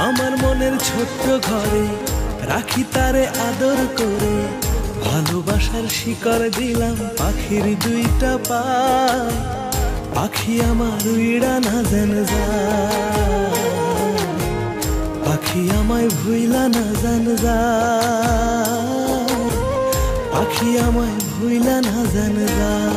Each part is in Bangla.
আমার মনের ছোট্ট ঘরে রাখি তারে আদর করে, ভালোবাসার শিকড় দিলাম পাখির দুইটা পায়। পাখি আমার উইড়া না যেন যায়, পাখি আমায় ভুইলা না যেন যায়, পাখি আমায় ভুইলা না যেন যায়।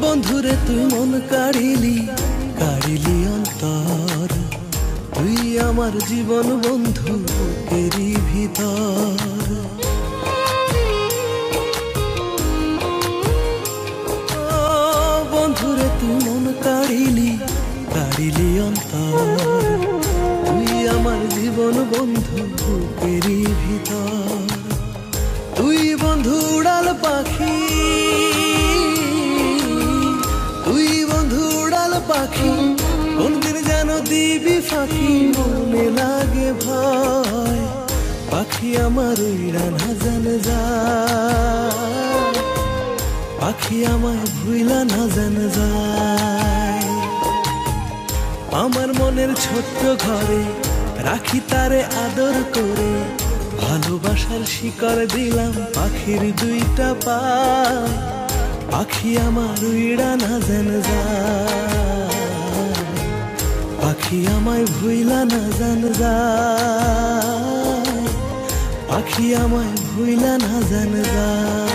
বন্ধুরে তুই মন কাড়িলি, কাড়িলি অন্তর, তুই আমার জীবন বন্ধু এরই ভিতর। বন্ধুরে তুই মন কাড়িলি, কাড়িলি অন্তর, তুই আমার জীবন বন্ধু এরই ভিতর। তুই বন্ধু উড়াল পাখি, তুই বন্ধু উড়াল পাখি, কোনদিন যেন দিবি ফাঁকি, মনে লাগে ভয়। পাখি আমার উইড়া না যেন যায়, পাখি আমায় ভুইলা না যেন যায়। আমার মনের ছোট্ট ঘরে রাখি তারে আদর করে, ভালোবাসার শিকড় দিলাম পাখির দুইটা পায়। পাখি আমার উইড়া না যেন যায়, পাখি আমায় ভুইলা না যেন যায়, পাখি আমায় ভুইলা না যেন যায়।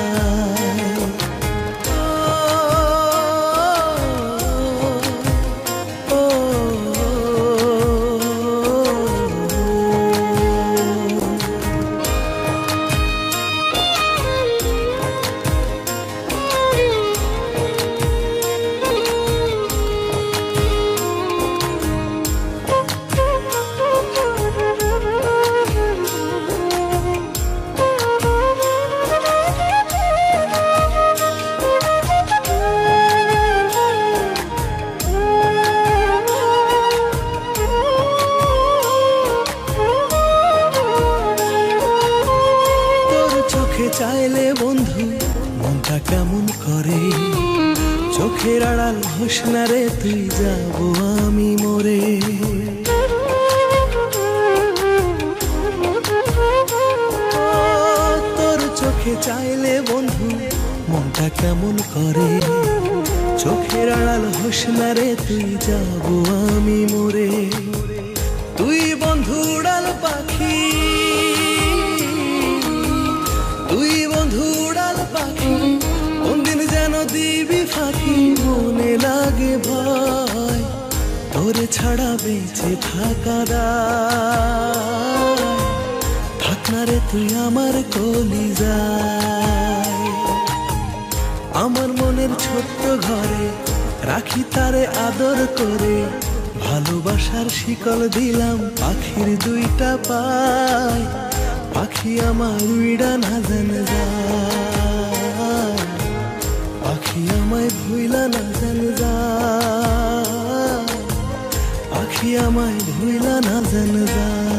চাইলে বন্ধু মনটা কেমন করে, চোখের আড়াল হোস না রে তুই, যাব আমি মরে। তোর চোখে চাইলে বন্ধু মনটা কেমন করে, চোখের আড়াল হোস না রে তুই, যাব আমি মরে। তুই বন্ধু উড়াল পাখি, তুই বন্ধু উড়াল পাখি, কোনদিন যেন দিবি ফাঁকি, মনে লাগে ভয়। তোরে ছাড়া বেঁচে থাকা দায়, থাক না রে তুই আমার কলিজায়। আমার মনের ছোট্ট ঘরে রাখি তারে আদর করে, ভালোবাসার শিকল দিলাম পাখির দুইটা পায়। পাখি আমার উইড়া না যেন যায়, পাখি আমায় ভুইলা না যেন যায়, পাখি আমায় ভুইলা না যেন যায়।